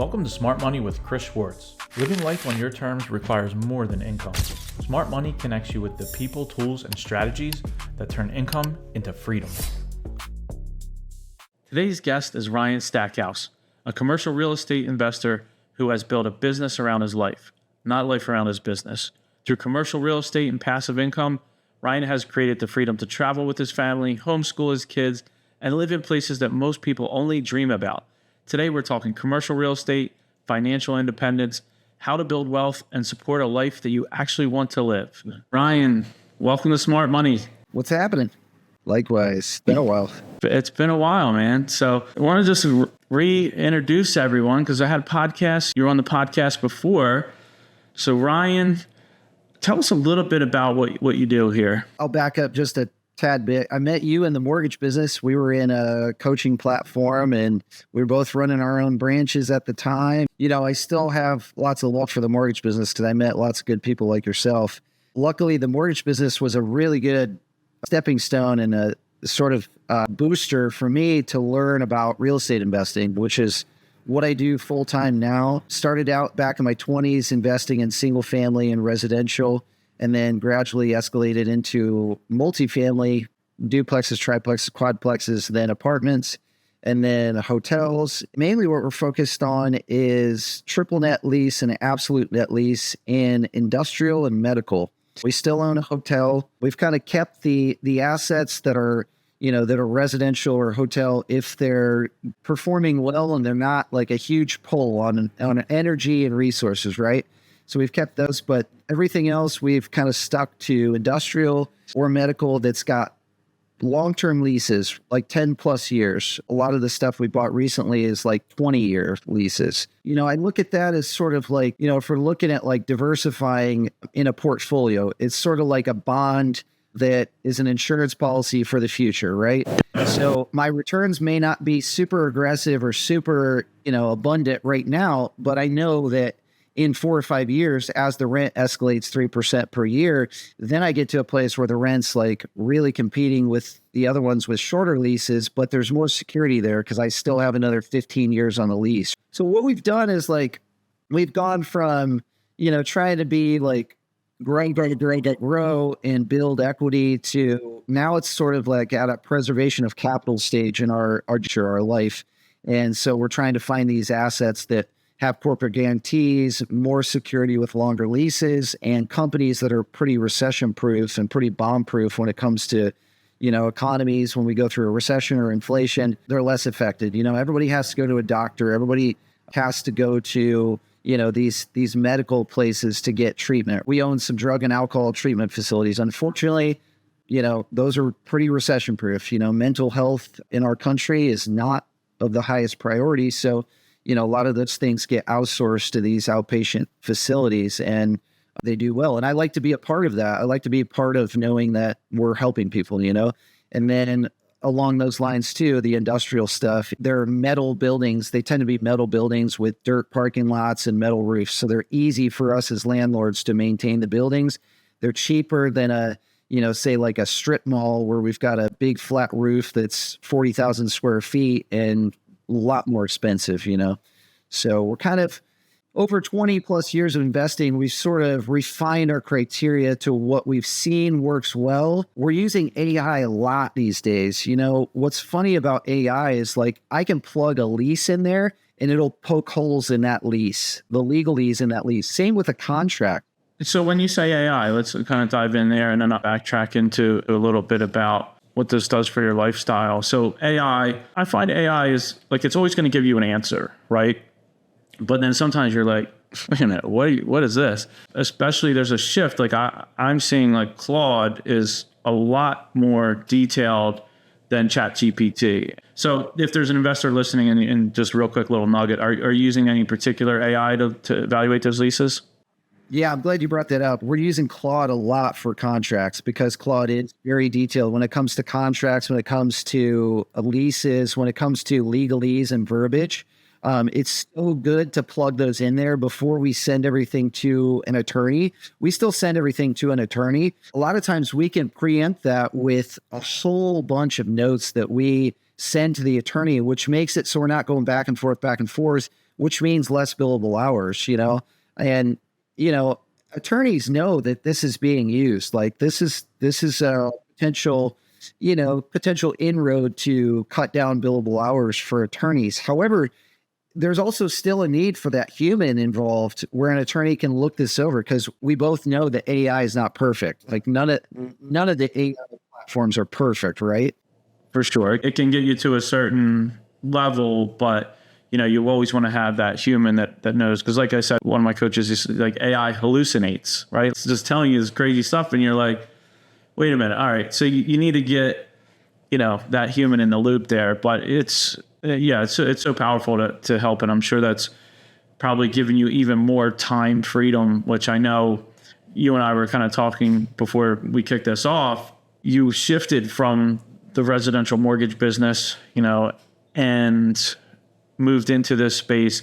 Welcome to Smart Money with Chris Swartz. Living life on your terms requires more than income. Smart Money connects you with the people, tools, and strategies that turn income into freedom. Today's guest is Ryan Stackhouse, a commercial real estate investor who has built a business around his life, not life around his business. Through commercial real estate and passive income, Ryan has created the freedom to travel with his family, homeschool his kids, and live in places that most people only dream about. Today, we're talking commercial real estate, financial independence, how to build wealth, and support a life that you actually want to live. Ryan, welcome to Smart Money. What's happening? Likewise. It's been a while. It's been a while, man. So I want to just reintroduce everyone because I had a podcast. You were on the podcast before. So Ryan, tell us a little bit about what you do here. I'll back up just a tad bit. I met you in the mortgage business. We were in a coaching platform and we were both running our own branches at the time. You know, I still have lots of love for the mortgage business because I met lots of good people like yourself. Luckily, the mortgage business was a really good stepping stone and a sort of booster for me to learn about real estate investing, which is what I do full time now. Started out back in my 20s investing in single family and residential, and then gradually escalated into multifamily, duplexes, triplexes, quadplexes, then apartments, and then hotels. Mainly what we're focused on is triple net lease and absolute net lease in industrial and medical. We still own a hotel. We've kind of kept the assets that are, that are residential or hotel if they're performing well and they're not like a huge pull on energy and resources, right? So we've kept those, but everything else we've kind of stuck to industrial or medical that's got long-term leases, like 10 plus years. A lot of the stuff we bought recently is like 20-year leases. I look at that as sort of like, if we're looking at like diversifying in a portfolio, it's sort of like a bond that is an insurance policy for the future, right? So my returns may not be super aggressive or super, abundant right now, but I know that in 4 or 5 years, as the rent escalates 3% per year, then I get to a place where the rent's like really competing with the other ones with shorter leases, but there's more security there because I still have another 15 years on the lease. So what we've done is like, we've gone from, trying to be like grow and build equity to now it's sort of like at a preservation of capital stage in our life. And so we're trying to find these assets that have corporate guarantees, more security with longer leases, and companies that are pretty recession-proof and pretty bomb-proof when it comes to, economies. When we go through a recession or inflation, they're less affected. Everybody has to go to a doctor. Everybody has to go to, these medical places to get treatment. We own some drug and alcohol treatment facilities. Unfortunately, those are pretty recession-proof. Mental health in our country is not of the highest priority. So, a lot of those things get outsourced to these outpatient facilities and they do well. And I like to be a part of that. I like to be a part of knowing that we're helping people, and then along those lines too, the industrial stuff, they're metal buildings. They tend to be metal buildings with dirt parking lots and metal roofs. So they're easy for us as landlords to maintain the buildings. They're cheaper than say like a strip mall where we've got a big flat roof that's 40,000 square feet and a lot more expensive, So we're kind of over 20 plus years of investing. We've sort of refined our criteria to what we've seen works well. We're using AI a lot these days. What's funny about AI is like I can plug a lease in there and it'll poke holes in that lease, the legalese in that lease. Same with a contract. So when you say AI, let's kind of dive in there and then I'll backtrack into a little bit about what this does for your lifestyle. So AI, I find AI is like, it's always going to give you an answer, right? But then sometimes you're like, what is this? Especially there's a shift. Like I'm seeing like Claude is a lot more detailed than ChatGPT. So if there's an investor listening and just real quick little nugget, are you using any particular AI to evaluate those leases? Yeah, I'm glad you brought that up. We're using Claude a lot for contracts because Claude is very detailed when it comes to contracts, when it comes to leases, when it comes to legalese and verbiage. It's so good to plug those in there before we send everything to an attorney. We still send everything to an attorney. A lot of times we can preempt that with a whole bunch of notes that we send to the attorney, which makes it so we're not going back and forth which means less billable hours, and, attorneys know that this is being used. Like this is a potential inroad to cut down billable hours for attorneys. However, there's also still a need for that human involved where an attorney can look this over, because we both know that AI is not perfect. Like none of the AI platforms are perfect, right? For sure. It can get you to a certain level, but you always want to have that human that knows. Because like I said, one of my coaches is like, AI hallucinates, right? It's just telling you this crazy stuff. And you're like, wait a minute. All right. So you need to get, that human in the loop there. But it's so powerful to help. And I'm sure that's probably giving you even more time freedom, which I know you and I were kind of talking before we kicked this off. You shifted from the residential mortgage business, and moved into this space.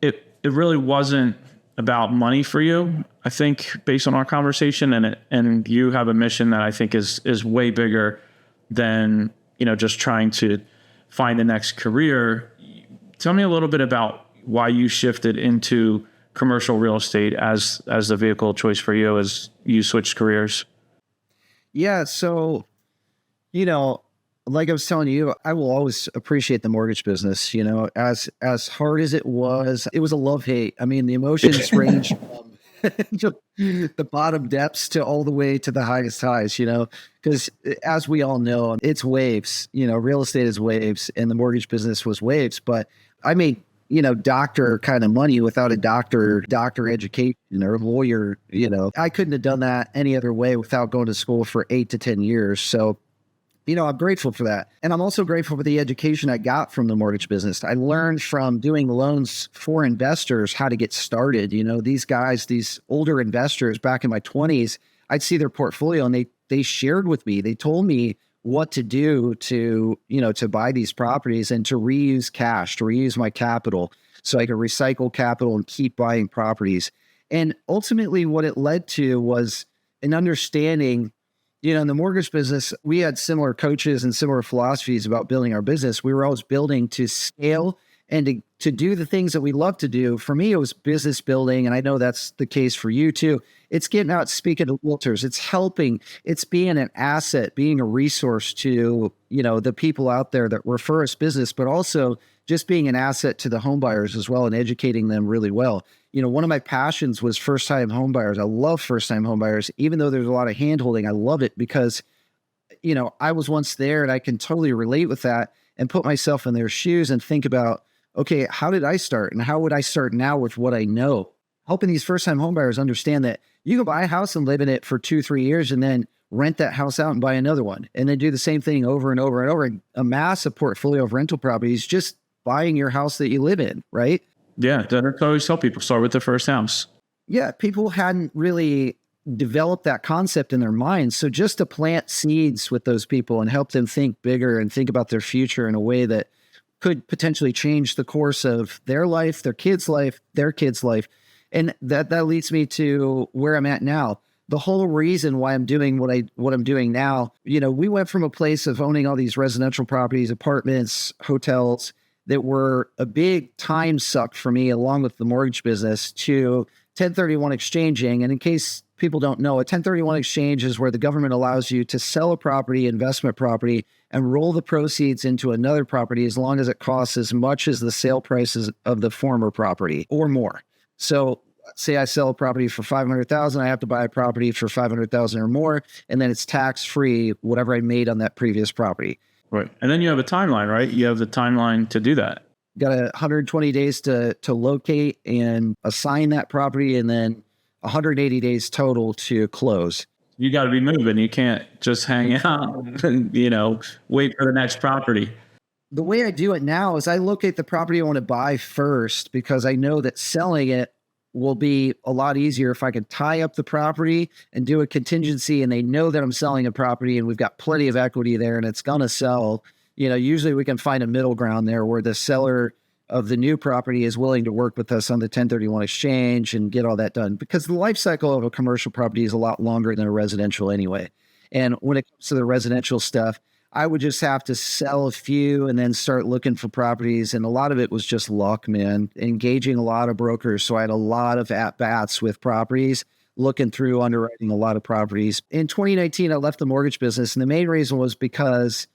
It really wasn't about money for you, I think, based on our conversation, and you have a mission that I think is way bigger than, just trying to find the next career. Tell me a little bit about why you shifted into commercial real estate as the vehicle of choice for you as you switched careers. Yeah. So, like I was telling you, I will always appreciate the mortgage business, as hard as it was a love-hate. I mean, the emotions range from just the bottom depths to all the way to the highest highs, because as we all know, it's waves, real estate is waves and the mortgage business was waves. But I made, doctor kind of money without a doctor education or lawyer, I couldn't have done that any other way without going to school for 8 to 10 years. So, I'm grateful for that. And I'm also grateful for the education I got from the mortgage business. I learned from doing loans for investors how to get started. These guys, these older investors back in my 20s, I'd see their portfolio and they shared with me. They told me what to do to buy these properties and to reuse cash, to reuse my capital so I could recycle capital and keep buying properties. And ultimately what it led to was an understanding. In the mortgage business, we had similar coaches and similar philosophies about building our business. We were always building to scale and to do the things that we love to do. For me, it was business building, and I know that's the case for you too. It's getting out, speaking to realtors. It's helping. It's being an asset, being a resource to, the people out there that refer us business, but also just being an asset to the home buyers as well and educating them really well. One of my passions was first-time home buyers. I love first-time home buyers, even though there's a lot of hand-holding. I love it because, I was once there and I can totally relate with that and put myself in their shoes and think about, okay, how did I start? And how would I start now with what I know? Helping these first-time home buyers understand that you can buy a house and live in it for 2-3 years and then rent that house out and buy another one. And then do the same thing over and over and over and amass a portfolio of rental properties, just buying your house that you live in, right? Yeah, that's always tell people, start with the first house. Yeah, people hadn't really developed that concept in their minds. So just to plant seeds with those people and help them think bigger and think about their future in a way that could potentially change the course of their life, their kids' life, their kids' life. And that leads me to where I'm at now. The whole reason why I'm doing what I'm doing now, we went from a place of owning all these residential properties, apartments, hotels, that were a big time suck for me, along with the mortgage business, to 1031 exchanging. And in case people don't know, a 1031 exchange is where the government allows you to sell a property, investment property, and roll the proceeds into another property as long as it costs as much as the sale prices of the former property or more. So say I sell a property for $500,000, I have to buy a property for $500,000 or more, and then it's tax-free, whatever I made on that previous property. Right. And then you have a timeline, right? You have the timeline to do that. Got 120 days to locate and assign that property, and then 180 days total to close. You got to be moving. You can't just hang out and, wait for the next property. The way I do it now is I locate the property I want to buy first, because I know that selling it will be a lot easier if I can tie up the property and do a contingency, and they know that I'm selling a property and we've got plenty of equity there and it's going to sell. Usually we can find a middle ground there where the seller of the new property is willing to work with us on the 1031 exchange and get all that done, because the life cycle of a commercial property is a lot longer than a residential anyway. And when it comes to the residential stuff, I would just have to sell a few and then start looking for properties. And a lot of it was just luck, man, engaging a lot of brokers. So I had a lot of at-bats with properties, looking through, underwriting a lot of properties. In 2019, I left the mortgage business. And the main reason was because,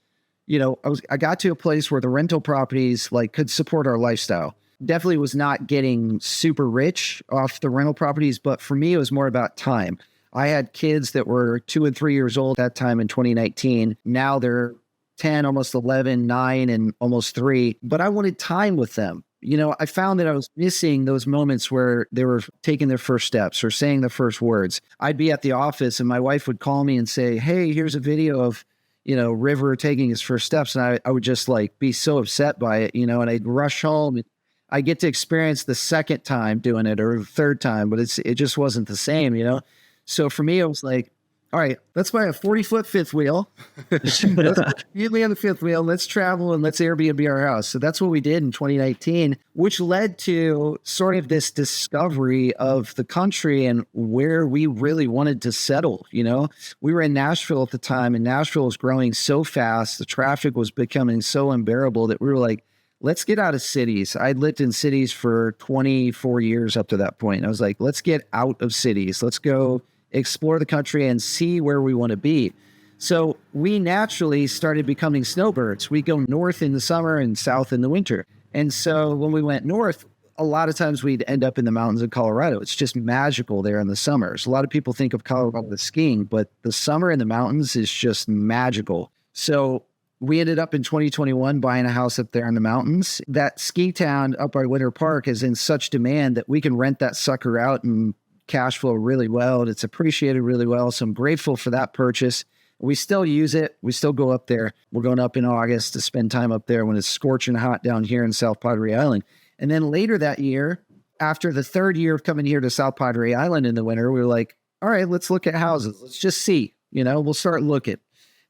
I got to a place where the rental properties like could support our lifestyle. Definitely was not getting super rich off the rental properties, but for me, it was more about time. I had kids that were 2 and 3 years old at that time in 2019. Now they're 10, almost 11, 9, and almost 3. But I wanted time with them. I found that I was missing those moments where they were taking their first steps or saying the first words. I'd be at the office and my wife would call me and say, hey, here's a video of, River taking his first steps. And I would just like be so upset by it, and I'd rush home. I get to experience the second time doing it or the third time, but it just wasn't the same. So for me, it was like, all right, let's buy a 40-foot fifth wheel. Let's immediately on the fifth wheel. Let's travel and let's Airbnb our house. So that's what we did in 2019, which led to sort of this discovery of the country and where we really wanted to settle. We were in Nashville at the time, and Nashville was growing so fast. The traffic was becoming so unbearable that we were like, let's get out of cities. I'd lived in cities for 24 years up to that point. I was like, let's get out of cities. Let's go explore the country and see where we want to be. So we naturally started becoming snowbirds. We go north in the summer and south in the winter. And so when we went north, a lot of times we'd end up in the mountains of Colorado. It's just magical there in the summers. A lot of people think of Colorado with skiing, but the summer in the mountains is just magical. So we ended up in 2021 buying a house up there in the mountains. That ski town up by Winter Park is in such demand that we can rent that sucker out and cash flow really well. And it's appreciated really well. So I'm grateful for that purchase. We still use it. We still go up there. We're going up in August to spend time up there when it's scorching hot down here in South Padre Island. And then later that year, after the third year of coming here to South Padre Island in the winter, we were like, all right, let's look at houses. Let's just see, we'll start looking.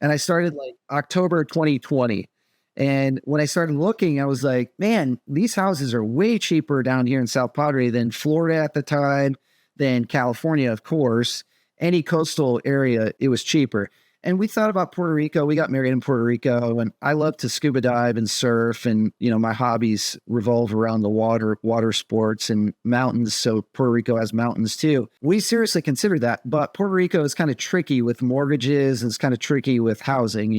And I started like October 2020. And when I started looking, I was like, man, these houses are way cheaper down here in South Padre than Florida at the time, than California, of course. Any coastal area, it was cheaper. And we thought about Puerto Rico. We got married in Puerto Rico, and I love to scuba dive and surf. And, my hobbies revolve around the water sports and mountains. So Puerto Rico has mountains too. We seriously considered that, but Puerto Rico is kind of tricky with mortgages and it's kind of tricky with housing,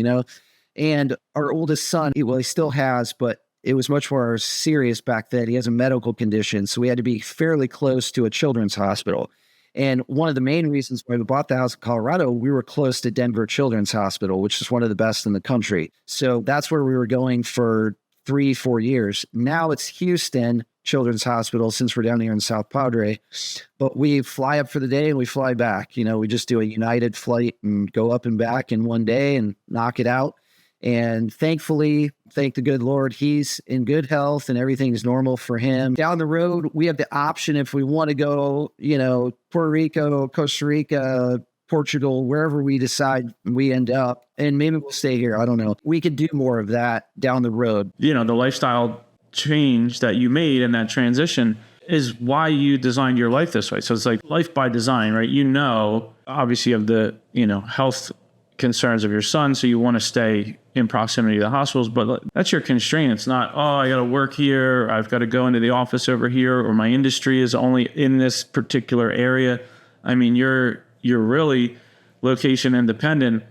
And our oldest son, he still has, but it was much more serious back then. He has a medical condition, so we had to be fairly close to a children's hospital. And one of the main reasons why we bought the house in Colorado, we were close to Denver Children's Hospital, which is one of the best in the country. So that's where we were going for 3-4 years. Now it's Houston Children's Hospital since we're down here in South Padre. But we fly up for the day and we fly back. We just do a United flight and go up and back in one day and knock it out. And thankfully, thank the good Lord, he's in good health and everything's normal for him. Down the road, we have the option if we want to go, Puerto Rico, Costa Rica, Portugal, wherever we decide we end up. And maybe we'll stay here. I don't know. We could do more of that down the road. The lifestyle change that you made in that transition is why you designed your life this way. So it's like life by design, right? Obviously you have the, health concerns of your son, so you want to stay in proximity to the hospitals, but that's your constraint. It's not, I got to work here, I've got to go into the office over here, or my industry is only in this particular area. I mean, you're really location independent,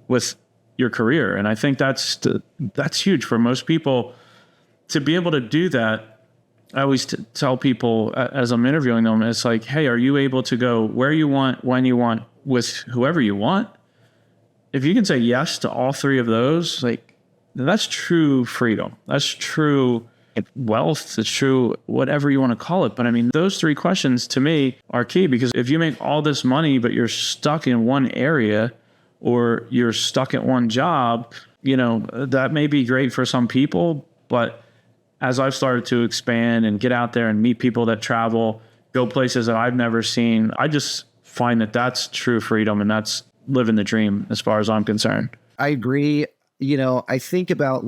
with your career. And I think that's huge for most people to be able to do that. I always tell people as I'm interviewing them, it's like, hey, are you able to go where you want, when you want, with whoever you want? If you can say yes to all three of those, that's true freedom. That's true wealth. It's true whatever you want to call it. But I mean, those three questions to me are key, because if you make all this money, but you're stuck in one area or you're stuck at one job, that may be great for some people. But as I've started to expand and get out there and meet people that travel, go places that I've never seen, I just find that that's true freedom, and that's living the dream as far as I'm concerned. I agree. I think about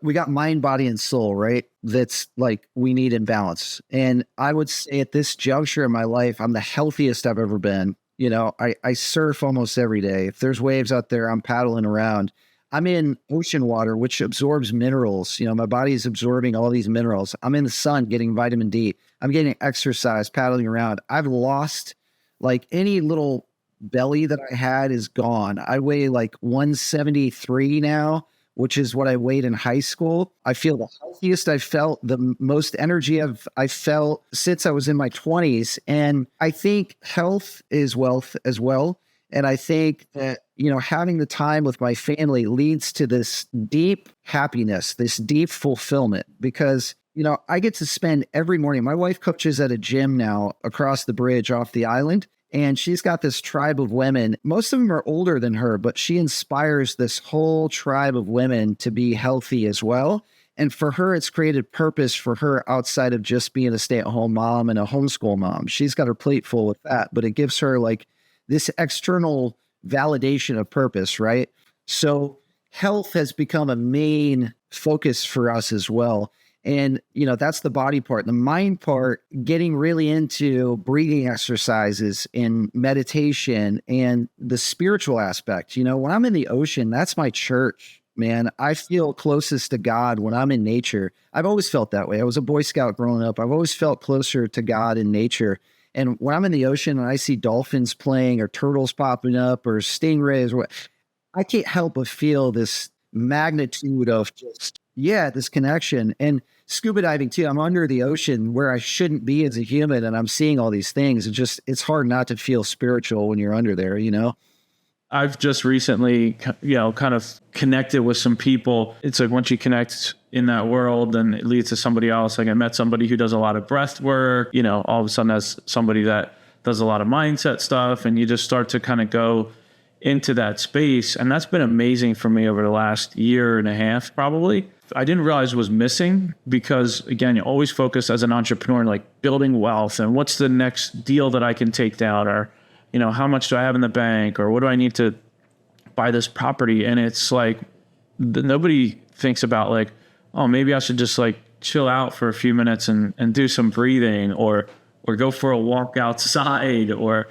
we got mind, body, and soul, right? That's we need in balance. And I would say at this juncture in my life, I'm the healthiest I've ever been. I surf almost every day. If there's waves out there, I'm paddling around. I'm in ocean water, which absorbs minerals. You know, my body is absorbing all these minerals. I'm in the sun getting vitamin D. I'm getting exercise, paddling around. I've lost like any little belly that I had is gone. I weigh like 173 now, which is what I weighed in high school. I feel the healthiest I've felt, the most energy I felt since I was in my 20s. And I think health is wealth as well. And I think that, you know, having the time with my family leads to this deep happiness, this deep fulfillment, because, you know, I get to spend every morning. My wife coaches at a gym now across the bridge off the island. And she's got this tribe of women. Most of them are older than her, but she inspires this whole tribe of women to be healthy as well. And for her, it's created purpose for her outside of just being a stay-at-home mom and a homeschool mom. She's got her plate full with that, but it gives her like this external validation of purpose, right? So health has become a main focus for us as well. And, you know, that's the body part. The mind part, getting really into breathing exercises and meditation and the spiritual aspect. You know, when I'm in the ocean, that's my church, man. I feel closest to God when I'm in nature. I've always felt that way. I was a Boy Scout growing up. I've always felt closer to God in nature. And when I'm in the ocean and I see dolphins playing or turtles popping up or stingrays, I can't help but feel this magnitude of just, yeah, this connection. And scuba diving too, I'm under the ocean where I shouldn't be as a human, and I'm seeing all these things. It's hard not to feel spiritual when you're under there, you know? I've just recently, you know, kind of connected with some people. It's like once you connect in that world, then it leads to somebody else. Like I met somebody who does a lot of breath work, you know, all of a sudden as somebody that does a lot of mindset stuff, and you just start to kind of go into that space. And that's been amazing for me over the last year and a half, probably. I didn't realize was missing because, again, you always focus as an entrepreneur, like building wealth and what's the next deal that I can take down, or, you know, how much do I have in the bank, or what do I need to buy this property? And it's like, nobody thinks about like, oh, maybe I should just like chill out for a few minutes and do some breathing, or go for a walk outside, or,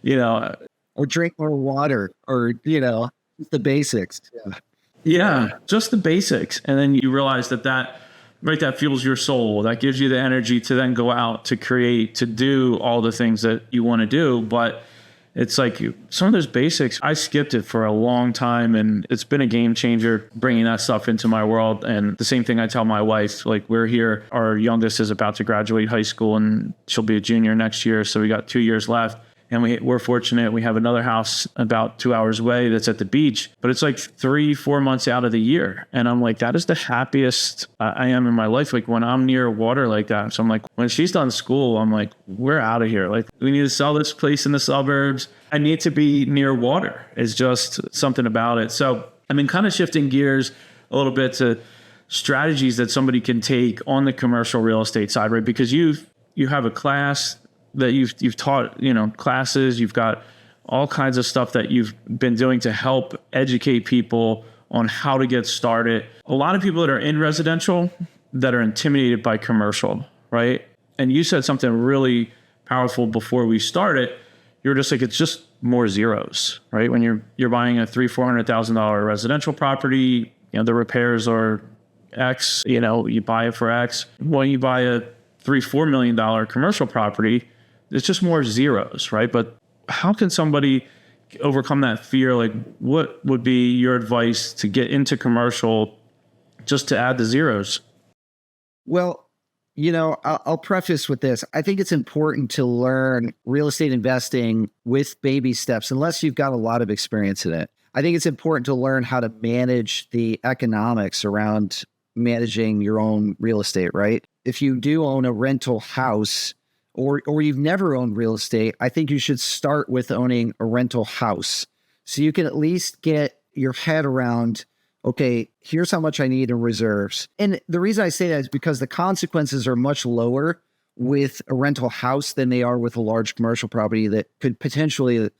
you know, or drink more water, or, you know, the basics. Yeah. Yeah, just the basics. And then you realize that fuels your soul. That gives you the energy to then go out, to create, to do all the things that you want to do. But it's like some of those basics, I skipped it for a long time, and it's been a game changer bringing that stuff into my world. And the same thing I tell my wife, like we're here, our youngest is about to graduate high school and she'll be a junior next year. So we got 2 years left. And we're fortunate. We have another house about 2 hours away that's at the beach, but it's like 3-4 months out of the year. And I'm like, that is the happiest I am in my life. Like when I'm near water like that. So I'm like, when she's done school, I'm like, we're out of here. Like we need to sell this place in the suburbs. I need to be near water. It's just something about it. So I mean, kind of shifting gears a little bit to strategies that somebody can take on the commercial real estate side, right? Because you have a class that you've taught, you know, classes, you've got all kinds of stuff that you've been doing to help educate people on how to get started. A lot of people that are in residential that are intimidated by commercial, right? And you said something really powerful before we started. You're just like, it's just more zeros, right? When you're buying a $300,000-$400,000 residential property, you know, the repairs are X, you know, you buy it for X. When you buy a $3-4 million commercial property, it's just more zeros, right? But how can somebody overcome that fear? Like, what would be your advice to get into commercial just to add the zeros? Well, you know, I'll preface with this. I think it's important to learn real estate investing with baby steps, unless you've got a lot of experience in it. I think it's important to learn how to manage the economics around managing your own real estate, right? If you do own a rental house, or you've never owned real estate, I think you should start with owning a rental house. So you can at least get your head around, okay, here's how much I need in reserves. And the reason I say that is because the consequences are much lower with a rental house than they are with a large commercial property that could potentially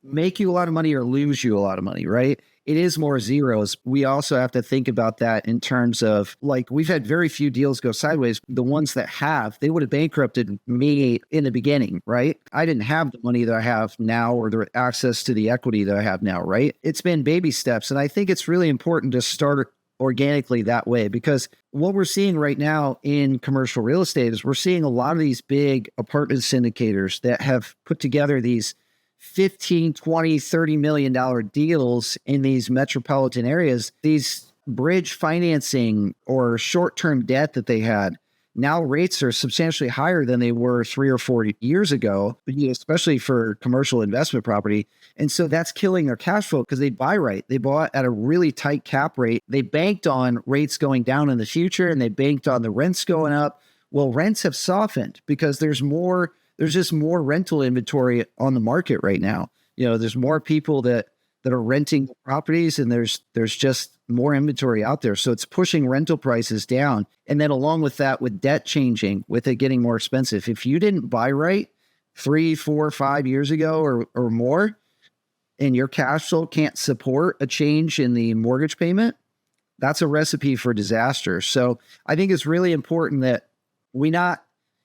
make you a lot of money or lose you a lot of money, right? it is more zeros. We also have to think about that in terms of like, we've had very few deals go sideways. The ones that have, they would have bankrupted me in the beginning, right? I didn't have the money that I have now or the access to the equity that I have now, right? It's been baby steps. And I think it's really important to start organically that way, because what we're seeing right now in commercial real estate is we're seeing a lot of these big apartment syndicators that have put together these 15, 20, $30 million deals in these metropolitan areas. These bridge financing or short-term debt that they had, now rates are substantially higher than they were 3 or 4 years ago, especially for commercial investment property. And so that's killing their cash flow because they buy right. They bought at a really tight cap rate. They banked on rates going down in the future, and they banked on the rents going up. Well, rents have softened because there's just more rental inventory on the market right now. There's more people that are renting properties, and there's just more inventory out there. So it's pushing rental prices down. And then along with that, with debt changing, with it getting more expensive, if you didn't buy right 3, 4, 5 years ago or more, and your cash flow can't support a change in the mortgage payment, that's a recipe for disaster. So I think it's really important that we not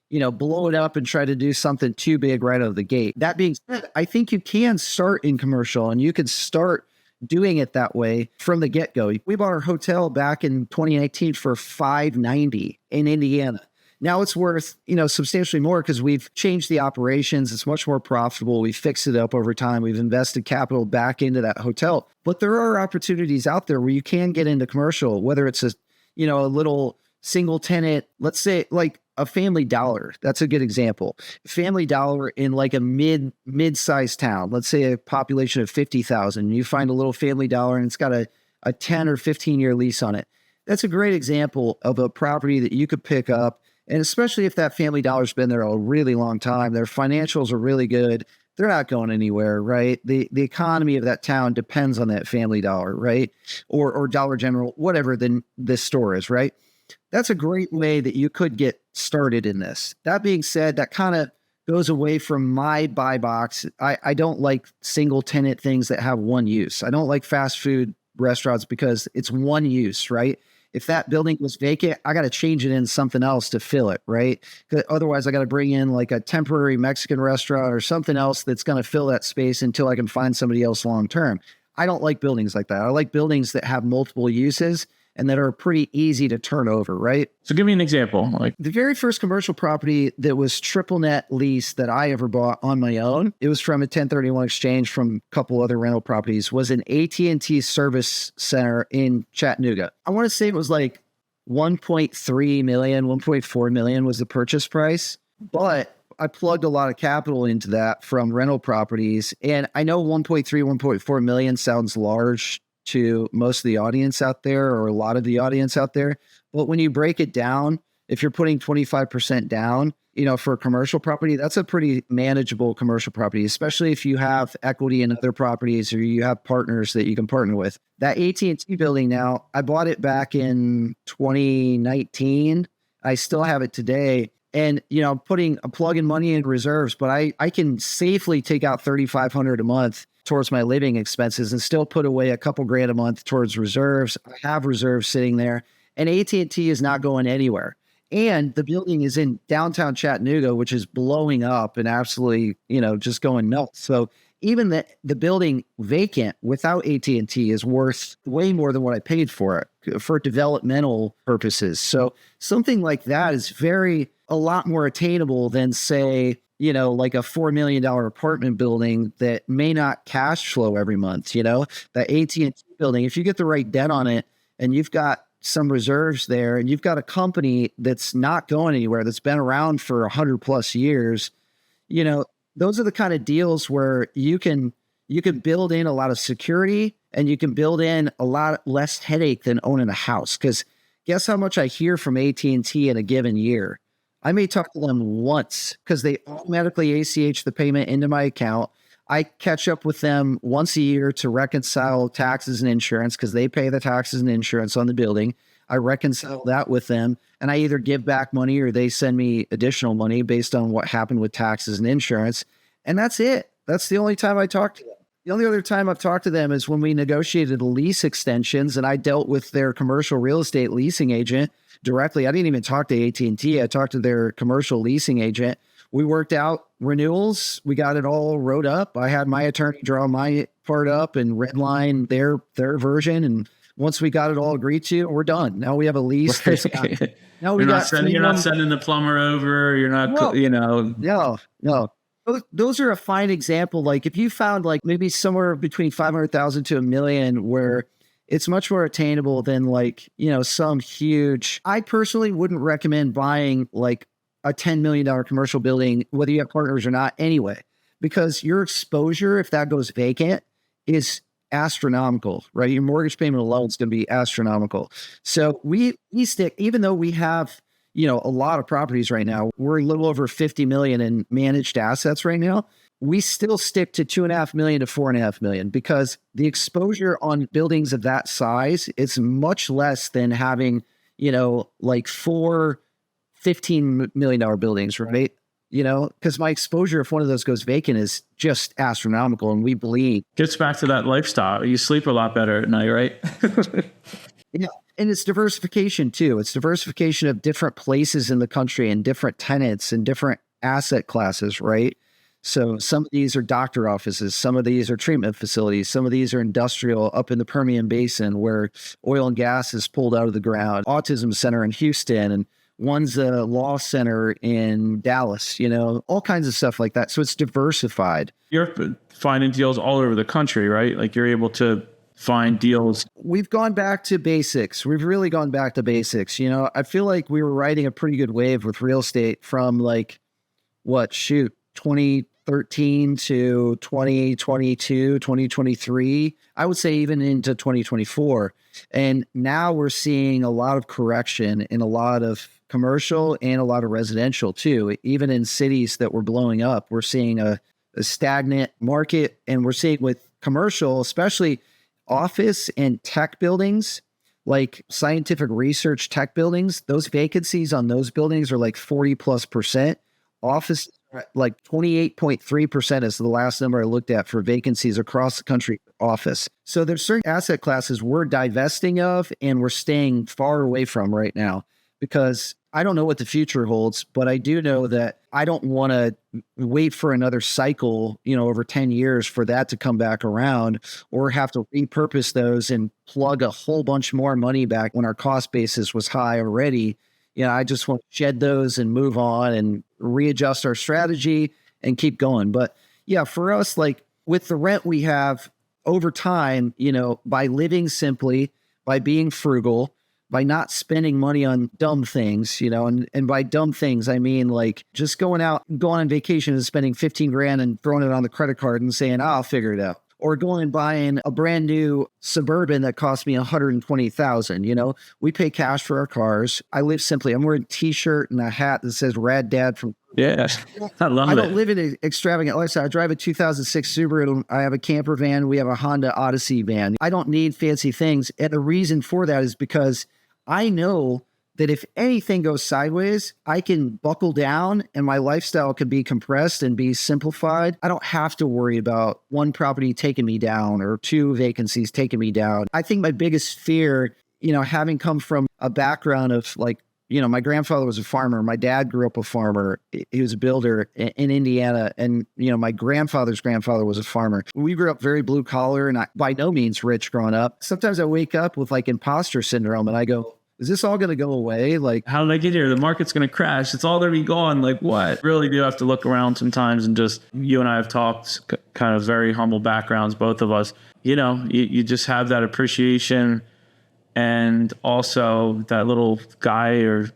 blow it up and try to do something too big right out of the gate. That being said, I think you can start in commercial, and you can start doing it that way from the get-go. We bought our hotel back in 2019 for $590 in Indiana. Now it's worth, substantially more because we've changed the operations. It's much more profitable. We fixed it up over time. We've invested capital back into that hotel. But there are opportunities out there where you can get into commercial, whether it's a little single tenant, let's say like a Family Dollar. That's a good example. Family Dollar in like a mid-sized town, let's say a population of 50,000. You find a little Family Dollar and it's got a 10 or 15-year lease on it. That's a great example of a property that you could pick up. And especially if that Family Dollar's been there a really long time, their financials are really good. They're not going anywhere, right? The economy of that town depends on that Family Dollar, right? Or Dollar General, whatever this store is, right? That's a great way that you could get started in this. That being said, that kind of goes away from my buy box. I don't like single tenant things that have one use. I don't like fast food restaurants because it's one use, right? If that building was vacant, I got to change it into something else to fill it, right? Otherwise, I got to bring in like a temporary Mexican restaurant or something else that's going to fill that space until I can find somebody else long term. I don't like buildings like that. I like buildings that have multiple uses and that are pretty easy to turn over, right? So give me an example. Like the very first commercial property that was triple net lease that I ever bought on my own, it was from a 1031 exchange from a couple other rental properties, was an AT&T service center in Chattanooga. I want to say it was like 1.3 million, 1.4 million was the purchase price, but I plugged a lot of capital into that from rental properties. And I know 1.3, 1.4 million sounds large to most of the audience out there, or a lot of the audience out there. But when you break it down, if you're putting 25% down, for a commercial property, that's a pretty manageable commercial property, especially if you have equity in other properties or you have partners that you can partner with. That AT&T building now, I bought it back in 2019. I still have it today. And, I'm plugging money in reserves, but I can safely take out $3,500 a month towards my living expenses and still put away a couple grand a month towards reserves. I have reserves sitting there, and AT&T is not going anywhere. And the building is in downtown Chattanooga, which is blowing up and absolutely, just going nuts. So even the building vacant without AT&T is worth way more than what I paid for it for developmental purposes. So something like that is a lot more attainable than, say, like a $4 million apartment building that may not cash flow every month. The AT&T building, if you get the right debt on it and you've got some reserves there and you've got a company that's not going anywhere, that's been around for 100 plus years, those are the kind of deals where you can build in a lot of security and you can build in a lot less headache than owning a house. Because guess how much I hear from AT&T in a given year? I may talk to them once because they automatically ACH the payment into my account. I catch up with them once a year to reconcile taxes and insurance because they pay the taxes and insurance on the building. I reconcile that with them, and I either give back money or they send me additional money based on what happened with taxes and insurance. And that's it. That's the only time I talk to them. The only other time I've talked to them is when we negotiated lease extensions and I dealt with their commercial real estate leasing agent directly. I didn't even talk to AT&T. I talked to their commercial leasing agent. We worked out renewals. We got it all wrote up. I had my attorney draw my part up and redline their version. And once we got it all agreed to, we're done. Now we have a lease. Now we you're not sending the plumber over. You're not, No. Those are a fine example. Like if you found like maybe somewhere between 500,000 to $1 million where it's much more attainable than like, some huge, I personally wouldn't recommend buying like a $10 million commercial building, whether you have partners or not anyway, because your exposure, if that goes vacant, is astronomical, right? Your mortgage payment alone is going to be astronomical. So we stick, even though we have, a lot of properties right now, we're a little over 50 million in managed assets right now. We still stick to 2.5 million to 4.5 million because the exposure on buildings of that size is much less than having, like 4 $15 million buildings, right? Because my exposure, if one of those goes vacant, is just astronomical. And we believe gets back to that lifestyle. You sleep a lot better at night, right? Yeah. And it's diversification too. It's diversification of different places in the country and different tenants and different asset classes, right? So some of these are doctor offices. Some of these are treatment facilities. Some of these are industrial up in the Permian Basin where oil and gas is pulled out of the ground. Autism center in Houston, and one's a law center in Dallas, all kinds of stuff like that. So it's diversified. You're finding deals all over the country, right? Like you're able to find deals. We've gone back to basics. We've really gone back to basics. I feel like we were riding a pretty good wave with real estate from 2013 to 2022, 2023. I would say even into 2024. And now we're seeing a lot of correction in a lot of commercial and a lot of residential too. Even in cities that were blowing up, we're seeing a stagnant market, and we're seeing with commercial, especially office and tech buildings, like scientific research tech buildings, those vacancies on those buildings are like 40+%. Office, like 28.3% is the last number I looked at for vacancies across the country office. So there's certain asset classes we're divesting of and we're staying far away from right now because I don't know what the future holds, but I do know that I don't want to wait for another cycle, over 10 years for that to come back around or have to repurpose those and plug a whole bunch more money back when our cost basis was high already. I just want to shed those and move on and readjust our strategy and keep going. But yeah, for us, like with the rent we have over time, by living simply, by being frugal, by not spending money on dumb things, and by dumb things, I mean like just going on vacation and spending 15 grand and throwing it on the credit card and saying, I'll figure it out. Or going and buying a brand new Suburban that cost me 120,000. We pay cash for our cars. I live simply. I'm wearing a t-shirt and a hat that says Rad Dad from. Yeah, I love it. I don't live in an extravagant lifestyle. I drive a 2006 Subaru. I have a camper van. We have a Honda Odyssey van. I don't need fancy things. And the reason for that is because I know that if anything goes sideways, I can buckle down and my lifestyle can be compressed and be simplified. I don't have to worry about one property taking me down or two vacancies taking me down. I think my biggest fear, having come from a background of like, my grandfather was a farmer. My dad grew up a farmer. He was a builder in Indiana. And, my grandfather's grandfather was a farmer. We grew up very blue collar and by no means rich growing up. Sometimes I wake up with like imposter syndrome and I go, is this all going to go away? Like, how did I get here? The market's going to crash. It's all going to be gone. Like what? Really do have to look around sometimes and just, you and I have talked kind of very humble backgrounds, both of us, you just have that appreciation and also that little guy or,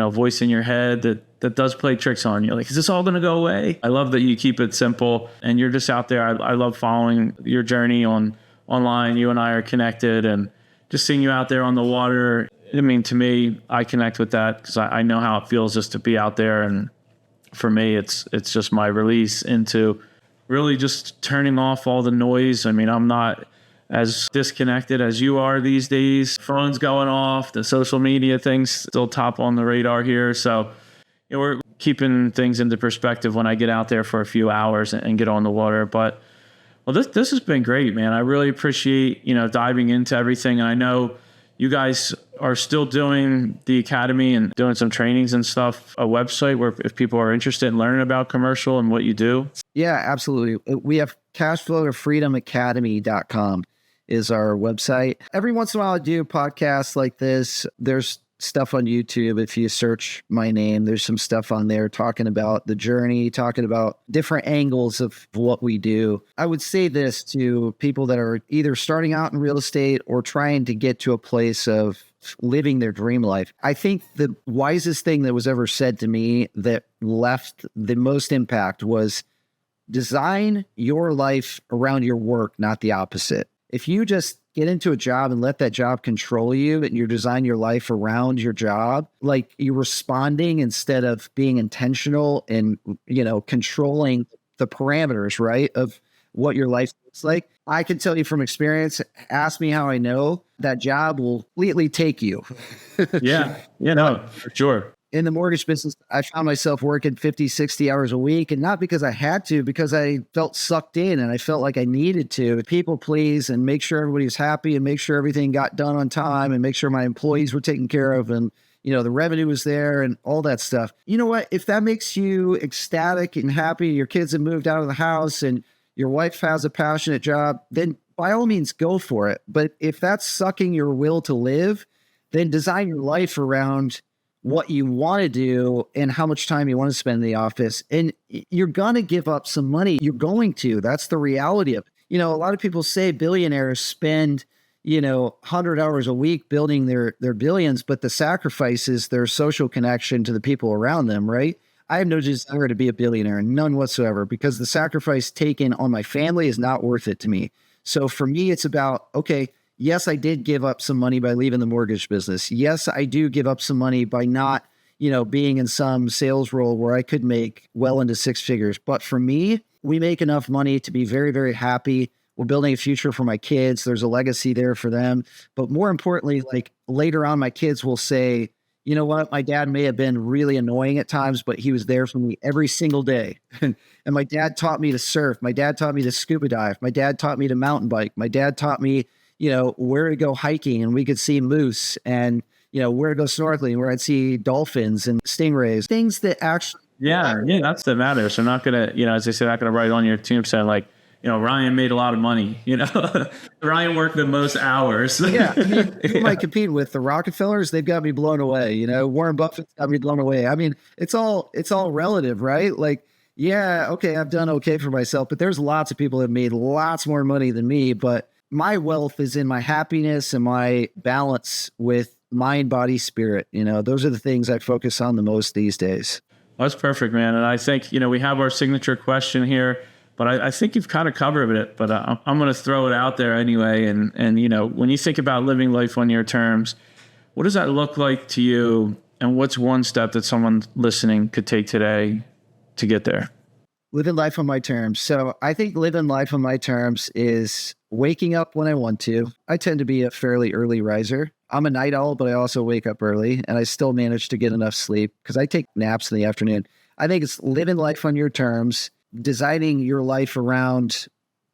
voice in your head that does play tricks on you. Like, is this all going to go away? I love that you keep it simple and you're just out there. I love following your journey online. You and I are connected and just seeing you out there on the water. I mean, to me, I connect with that because I know how it feels just to be out there. And for me, it's just my release into really just turning off all the noise. I mean, I'm not as disconnected as you are these days. Phones going off, the social media things still top on the radar here. So we're keeping things into perspective when I get out there for a few hours and get on the water. But Well, this has been great, man. I really appreciate, diving into everything. And I know you guys are still doing the academy and doing some trainings and stuff, a website where if people are interested in learning about commercial and what you do. Yeah, absolutely. We have cashflowtofreedomacademy.com is our website. Every once in a while I do podcasts like this. There's stuff on YouTube. If you search my name, there's some stuff on there talking about the journey, talking about different angles of what we do. I would say this to people that are either starting out in real estate or trying to get to a place of living their dream life. I think the wisest thing that was ever said to me that left the most impact was design your life around your work, not the opposite. If you just get into a job and let that job control you and you design your life around your job, like you're responding instead of being intentional and, controlling the parameters, right, of what your life looks like. I can tell you from experience, ask me how I know, that job will completely take you. Yeah. No, for sure. In the mortgage business, I found myself working 50, 60 hours a week, and not because I had to, because I felt sucked in and I felt like I needed to people please and make sure everybody was happy and make sure everything got done on time and make sure my employees were taken care of and, the revenue was there and all that stuff. You know what? If that makes you ecstatic and happy, your kids have moved out of the house and your wife has a passionate job, then by all means go for it. But if that's sucking your will to live, then design your life around what you want to do and how much time you want to spend in the office. And you're going to give up some money. You're going to. That's the reality of it. A lot of people say billionaires spend, 100 hours a week building their billions, but the sacrifice is their social connection to the people around them, right? I have no desire to be a billionaire, none whatsoever, because the sacrifice taken on my family is not worth it to me. So for me, it's about, okay, yes, I did give up some money by leaving the mortgage business. Yes, I do give up some money by not, being in some sales role where I could make well into six figures. But for me, we make enough money to be very, very happy. We're building a future for my kids. There's a legacy there for them. But more importantly, like later on, my kids will say, you know what? My dad may have been really annoying at times, but he was there for me every single day. And my dad taught me to surf. My dad taught me to scuba dive. My dad taught me to mountain bike. My dad taught me where to go hiking and we could see moose and, where to go snorkeling, where I'd see dolphins and stingrays, things that actually. Yeah. That's the matter. So not going to, as I said, not going to write on your tombstone, like, Ryan made a lot of money, Ryan worked the most hours. Yeah. I mean, who am I competing with? The Rockefellers, they've got me blown away. Warren Buffett's got me blown away. I mean, it's all relative, right? Like, yeah, okay, I've done okay for myself, but there's lots of people that have made lots more money than me, but my wealth is in my happiness and my balance with mind, body, spirit. Those are the things I focus on the most these days. That's perfect, man. And I think, we have our signature question here, but I think you've kind of covered it, but I'm going to throw it out there anyway. And, when you think about living life on your terms, what does that look like to you? And what's one step that someone listening could take today to get there? Living life on my terms. So I think living life on my terms is waking up when I want to. I tend to be a fairly early riser. I'm a night owl, but I also wake up early and I still manage to get enough sleep because I take naps in the afternoon. I think it's living life on your terms, designing your life around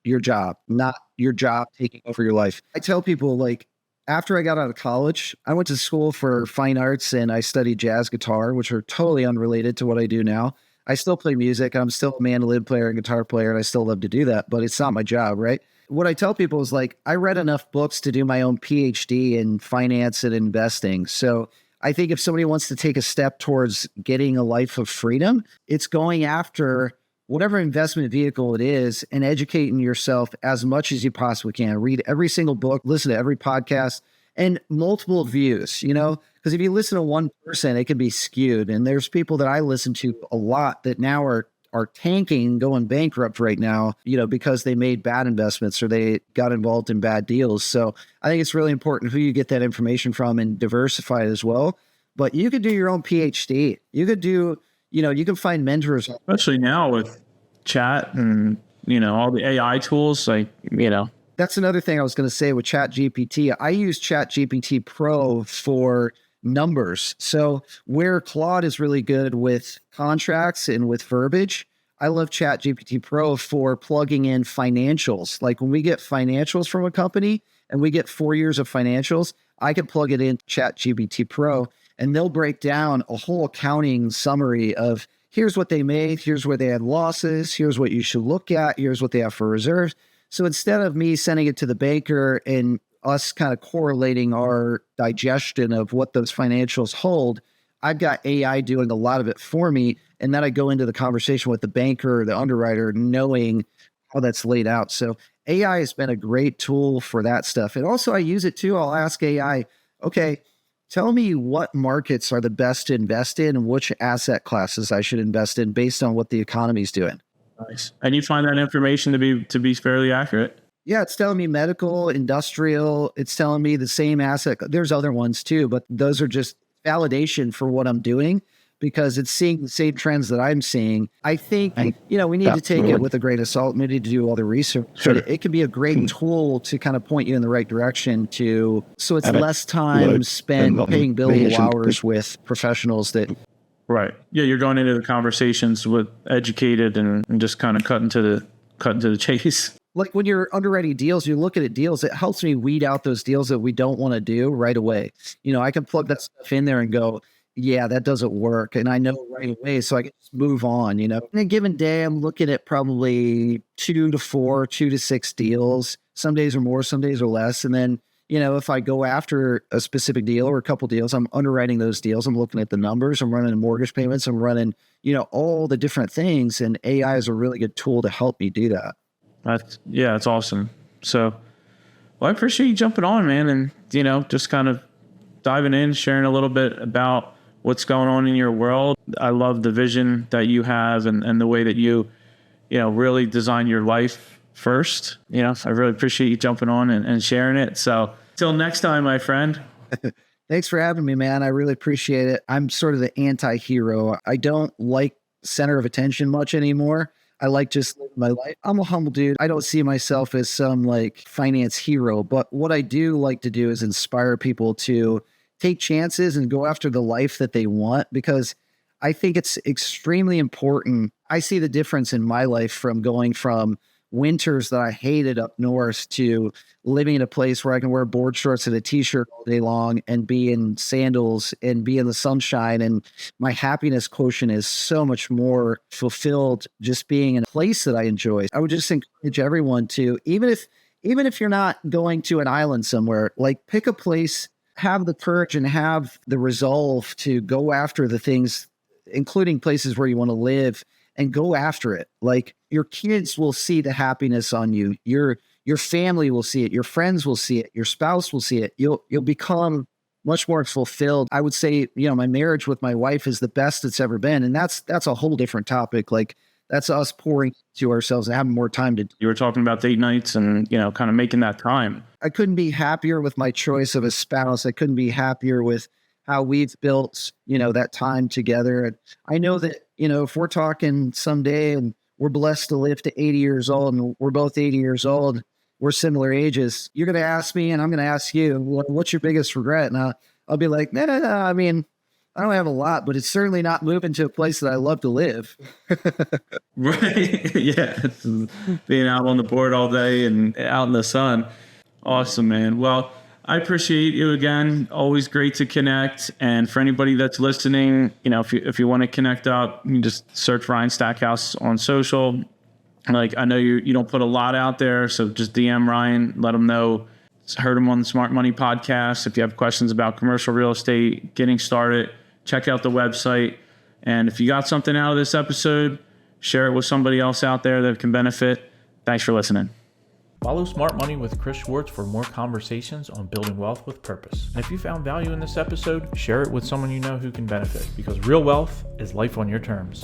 your job, not your job taking over your life. I tell people, like, after I got out of college, I went to school for fine arts and I studied jazz guitar, which are totally unrelated to what I do now. I still play music. I'm still a mandolin player and guitar player, and I still love to do that, but it's not my job, right? What I tell people is, like, I read enough books to do my own PhD in finance and investing. So I think if somebody wants to take a step towards getting a life of freedom, it's going after whatever investment vehicle it is and educating yourself as much as you possibly can. Read every single book, listen to every podcast, and multiple views, because if you listen to one person, it can be skewed. And there's people that I listen to a lot that now are tanking, going bankrupt right now, because they made bad investments or they got involved in bad deals. So I think it's really important who you get that information from and diversify it as well. But you could do your own PhD. You could do, you can find mentors. Especially now with chat and, all the AI tools, That's another thing I was going to say with ChatGPT. I use ChatGPT Pro for numbers. So where Claude is really good with contracts and with verbiage, I love ChatGPT Pro for plugging in financials. Like when we get financials from a company and we get 4 years of financials, I can plug it in ChatGPT Pro and they'll break down a whole accounting summary of here's what they made, here's where they had losses, here's what you should look at, here's what they have for reserves. So instead of me sending it to the banker and us kind of correlating our digestion of what those financials hold, I've got AI doing a lot of it for me. And then I go into the conversation with the banker or the underwriter knowing how that's laid out. So AI has been a great tool for that stuff. And also I use it too. I'll ask AI, okay, tell me what markets are the best to invest in and which asset classes I should invest in based on what the economy's doing. Nice. And you find that information to be fairly accurate? Yeah, it's telling me medical, industrial. It's telling me the same asset. There's other ones too, but those are just validation for what I'm doing because it's seeing the same trends that I'm seeing. I think, we need to take it with a grain of salt. We need to do all the research. Sure. But it can be a great tool to kind of point you in the right direction so it's less time spent paying billable hours with professionals that. Right. Yeah, you're going into the conversations with educated and just kind of cutting to the chase. Like when you're underwriting deals, you're looking at deals, it helps me weed out those deals that we don't want to do right away. I can plug that stuff in there and go, yeah, that doesn't work. And I know right away, so I can just move on, In a given day, I'm looking at probably 2 to 6 deals. Some days are more, some days are less. And then, if I go after a specific deal or a couple deals, I'm underwriting those deals. I'm looking at the numbers. I'm running mortgage payments. I'm running, all the different things. And AI is a really good tool to help me do that. That's awesome. So, well, I appreciate you jumping on, man, and, just kind of diving in, sharing a little bit about what's going on in your world. I love the vision that you have and the way that you really design your life first. I really appreciate you jumping on and sharing it. So till next time, my friend. Thanks for having me, man. I really appreciate it. I'm sort of the anti-hero. I don't like center of attention much anymore. I like just living my life. I'm a humble dude. I don't see myself as some finance hero, but what I do like to do is inspire people to take chances and go after the life that they want, because I think it's extremely important. I see the difference in my life from going from winters that I hated up north to living in a place where I can wear board shorts and a t-shirt all day long and be in sandals and be in the sunshine. And my happiness quotient is so much more fulfilled just being in a place that I enjoy. I would just encourage everyone to, even if you're not going to an island somewhere, pick a place, have the courage and have the resolve to go after the things, including places where you want to live, and go after it. Your kids will see the happiness on you. Your family will see it. Your friends will see it. Your spouse will see it. You'll become much more fulfilled. I would say, my marriage with my wife is the best it's ever been. And that's a whole different topic. That's us pouring to ourselves and having more time to. You were talking about date nights and, kind of making that time. I couldn't be happier with my choice of a spouse. I couldn't be happier with how we've built, that time together. And I know that, if we're talking someday and we're blessed to live to 80 years old and we're both 80 years old, we're similar ages, you're going to ask me and I'm going to ask you, what's your biggest regret? And I'll be like, no. I mean, I don't have a lot, but it's certainly not moving to a place that I love to live. Right. Yeah. Being out on the board all day and out in the sun. Awesome, man. Well, I appreciate you again. Always great to connect. And for anybody that's listening, if you want to connect up, you can just search Ryan Stackhouse on social. I know you don't put a lot out there, so just DM Ryan, let him know. Heard him on the Smart Money podcast. If you have questions about commercial real estate, getting started, check out the website. And if you got something out of this episode, share it with somebody else out there that can benefit. Thanks for listening. Follow Smart Money with Chris Swartz for more conversations on building wealth with purpose. And if you found value in this episode, share it with someone you know who can benefit, because real wealth is life on your terms.